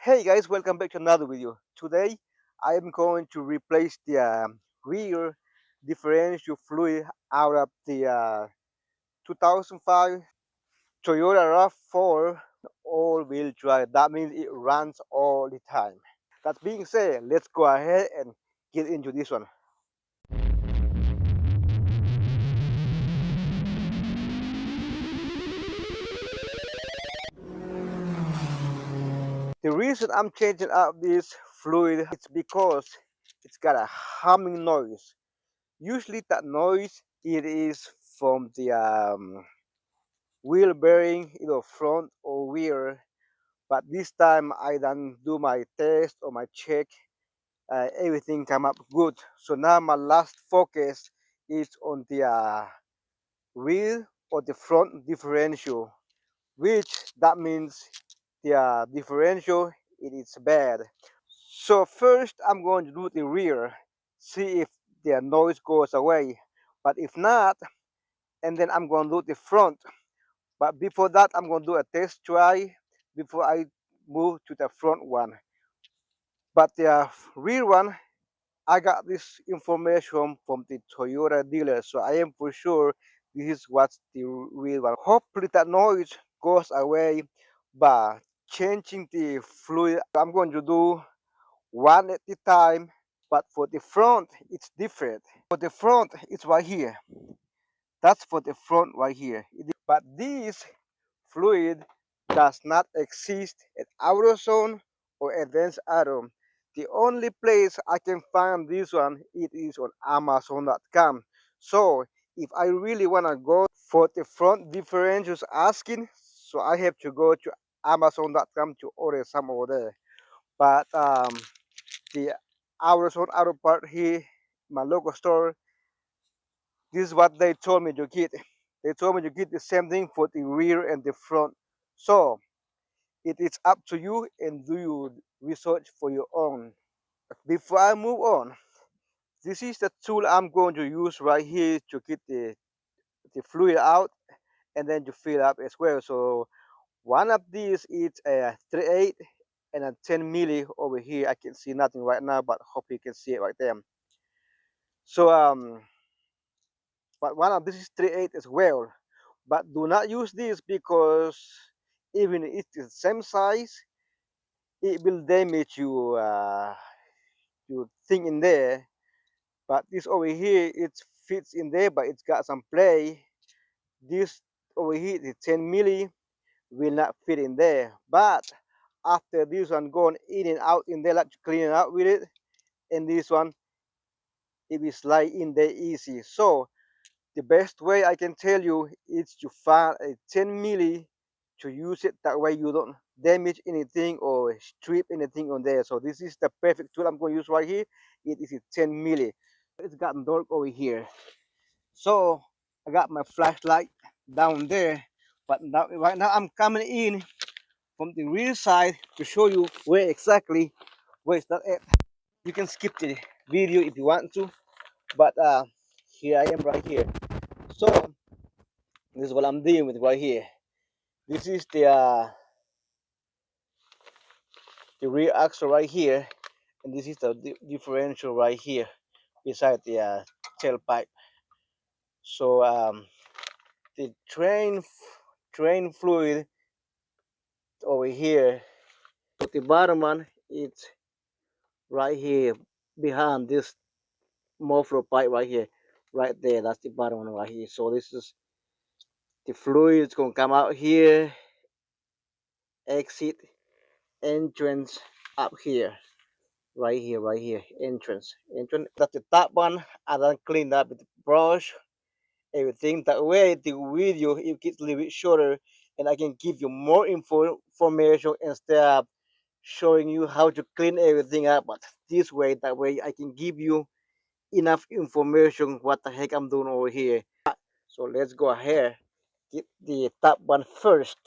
Hey guys, welcome back to another video. Today I am going to replace the rear differential fluid out of the 2005 Toyota Rav4 all-wheel drive. That means it runs all the time. That being said, let's go ahead and get into this one. The reason I'm changing out this fluid is because it's got a humming noise. Usually that noise it is from the wheel bearing, either front or rear. But this time I done do my test or my check. Everything come up good. So now my last focus is on the rear or the front differential, which that means the differential it is bad. So first I'm going to do the rear, see if the noise goes away. But if not, and then I'm going to do the front. But before that, I'm going to do a test try before I move to the front one. But the rear one, I got this information from the Toyota dealer, so I am for sure this is what's the real one. Hopefully that noise goes away by changing the fluid. I'm going to do one at a time, but for the front, it's different. For the front, it's right here. That's for the front right here. But this fluid does not exist at AutoZone or Advanced Auto. The only place I can find this one, it is on Amazon.com. So if I really want to go for the front differentials asking, so I have to go to Amazon.com to order some over there. But the AutoZone Auto Part here, my local store, this is what they told me to get. They told me to get the same thing for the rear and the front. So it is up to you and do your research for your own. Before I move on, this is the tool I'm going to use right here to get the fluid out and then to fill up as well. So one of these is a 3/8 and a 10 milli over here. I can see nothing right now, but hope you can see it right there. So but one of this is 3/8 as well. But do not use this because even if it's the same size, it will damage your thing in there. But this over here, it fits in there, but it's got some play. This over here, the 10 milli, will not fit in there. But after this one going in and out in there, like to clean it out with it, and this one, it will slide in there easy. So the best way I can tell you is to find a 10 milli to use it. That way you don't damage anything or strip anything on there. So this is the perfect tool I'm going to use right here. It is a 10 milli. It's gotten dark over here. So I got my flashlight down there. But now, right now I'm coming in from the rear side to show you where exactly where is that at. You can skip the video if you want to. But here I am right here. So this is what I'm dealing with right here. This is the rear axle right here, and this is the differential right here beside the tailpipe. So the train fluid over here. But the bottom one it's right here behind this muffler pipe right here, right there. That's the bottom one right here. So this is the fluid. It's gonna come out here, exit, entrance up here. Right here, right here, entrance. That's the top one. I done cleaned up with the brush, everything. That way, the video it gets a little bit shorter, and I can give you more information instead of showing you how to clean everything up. But this way, that way, I can give you enough information what the heck I'm doing over here. So let's go ahead, get the top one first.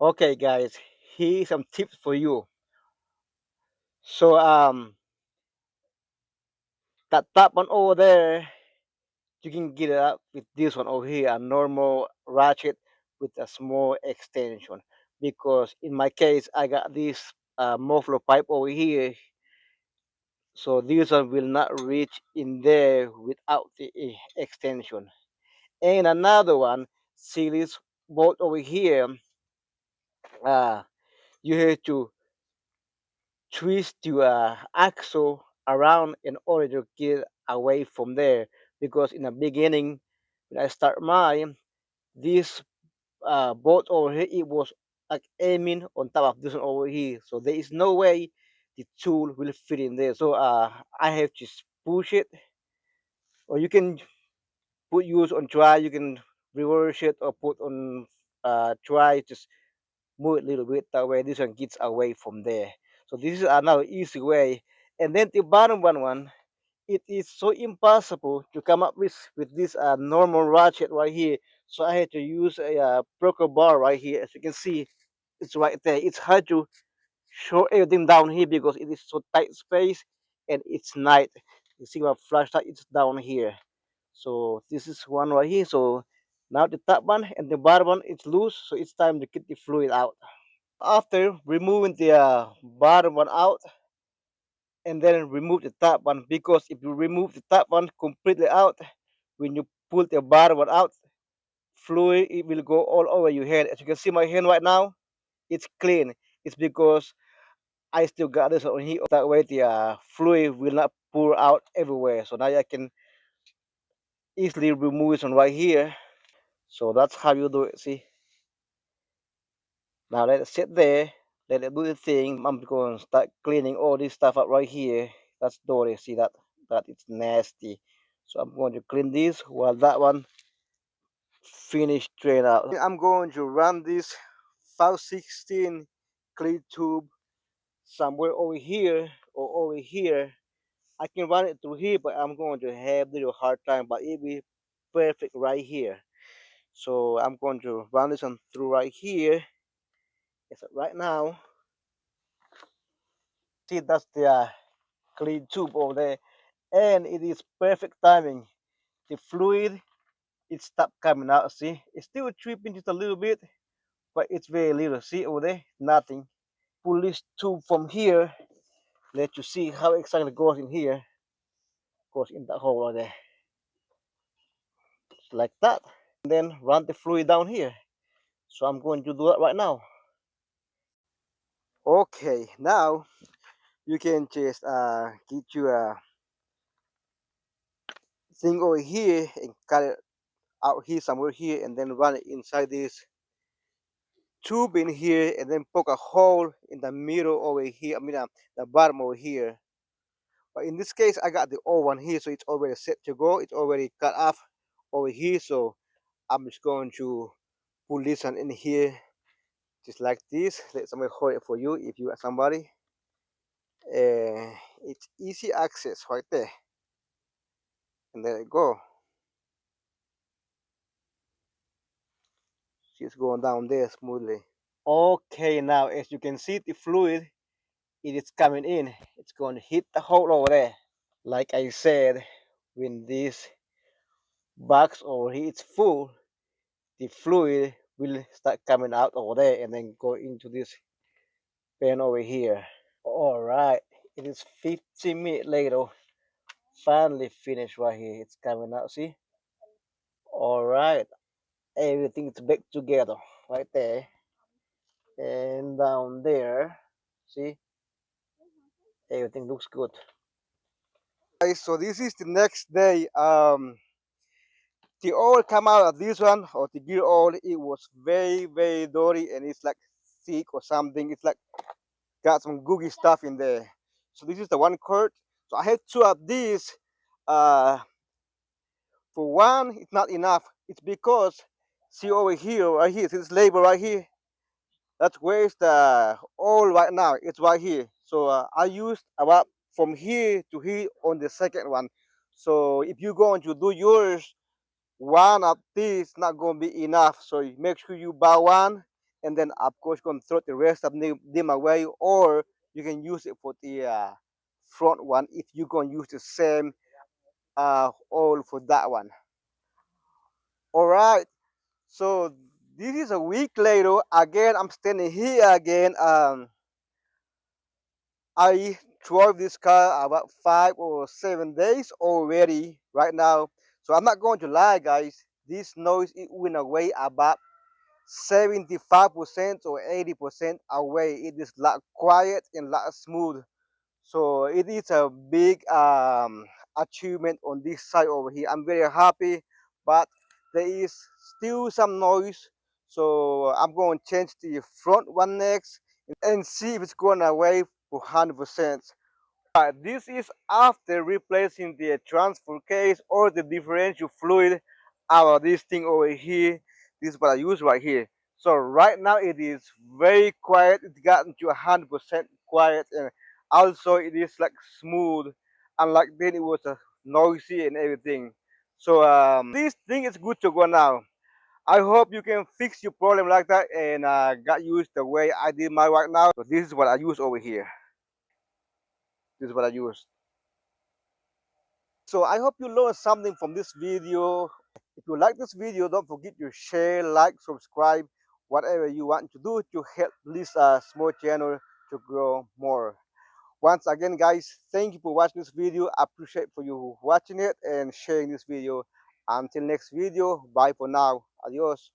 Okay, guys, here's some tips for you. So that top one over there you can get it up with this one over here, a normal ratchet with a small extension. because in my case I got this muffler pipe over here, so this one will not reach in there without the extension. And another one, see this bolt over here, uh, you have to twist your axle around in order to get away from there, because in the beginning when I start mine, this bolt over here, it was like aiming on top of this one over here, so there is no way the tool will fit in there. So I have to push it, or you can put use on try, you can reverse it or put on try, just move it a little bit, that way this one gets away from there. So this is another easy way. And then the bottom one, it is so impossible to come up with this normal ratchet right here. So I had to use a broker bar right here. As you can see, it's right there. It's hard to show everything down here because it is so tight space and it's night. You see my flashlight, it's down here. So this is one right here. So now the top one and the bottom one is loose, so it's time to get the fluid out. After removing the bottom one out, and then remove the top one, because if you remove the top one completely out, when you pull the bottom one out, fluid, it will go all over your hand. As you can see my hand right now, it's clean. It's because I still got this on here, that way the fluid will not pour out everywhere. So now I can easily remove this one right here. So that's how you do it. See, now let it sit there, let it do the thing. I'm going to start cleaning all this stuff up right here. That's dirty. See that? That it's nasty. So I'm going to clean this while that one finish drain out. I'm going to run this 516 clean tube somewhere over here or over here. I can run it through here, but I'm going to have a little hard time, but it will be perfect right here. So I'm going to run this one through right here. Yes, right now. See, that's the clean tube over there, and it is perfect timing. The fluid, it stopped coming out. See, it's still dripping just a little bit, but it's very little. See over there, nothing. Pull this tube from here, let you see how exactly goes in here. Goes in that hole right there, just like that. And then run the fluid down here. So I'm going to do that right now. Okay, now you can just get your thing over here and cut it out here somewhere here, and then run it inside this tube in here, and then poke a hole in the middle over here. I mean, the bottom over here. But in this case, I got the old one here, so it's already set to go. It's already cut off over here, so I'm just going to pull this one in here, just like this. Let somebody hold it for you if you got somebody. It's easy access right there, and there you go. She's going down there smoothly. Okay, now as you can see, the fluid, it is coming in. It's going to hit the hole over there. Like I said, when this box over here is full, the fluid will start coming out over there and then go into this pan over here. All right, it is 15 minutes later. Finally finished right here. It's coming out. See? All right, everything's back together right there and down there. See? Everything looks good. Guys, so this is the next day. The oil come out of this one, or the gear oil, it was very dirty, and it's like thick or something. It's like got some gooey stuff in there. So this is the one quart. So I have two of these. uh for one, it's not enough. It's because, see over here, right here, see this label right here, that's where's the oil right now. It's right here. So I used about from here to here on the second one. So if you're going to do yours, one of these not going to be enough. So you make sure you buy one, and then of course going to throw the rest of them away, or you can use it for the front one if you're going to use the same oil for that one. All right. So This is a week later. Again, I'm standing here again. I drove this car about 5 or 7 days already right now. So I'm not going to lie, guys. This noise it went away about 75% or 80% away. It is lot quiet and lot smooth. So it is a big achievement on this side over here. I'm very happy, but there is still some noise. So I'm going to change the front one next and see if it's going away for 100%. This is after replacing the transfer case or the differential fluid out of this thing over here. This is what I use right here. So right now it is very quiet. It's gotten to 100% quiet, and also it is like smooth. Unlike then it was noisy and everything. So this thing is good to go now. I hope you can fix your problem like that and got used the way I did my right now. So this is what I use over here. This is what I use. So I hope you learned something from this video. If you like this video, don't forget to share, like, subscribe, whatever you want to do to help this small channel to grow more. Once again, guys, thank you for watching this video. I appreciate for you watching it and sharing this video. Until next video, bye for now. Adios.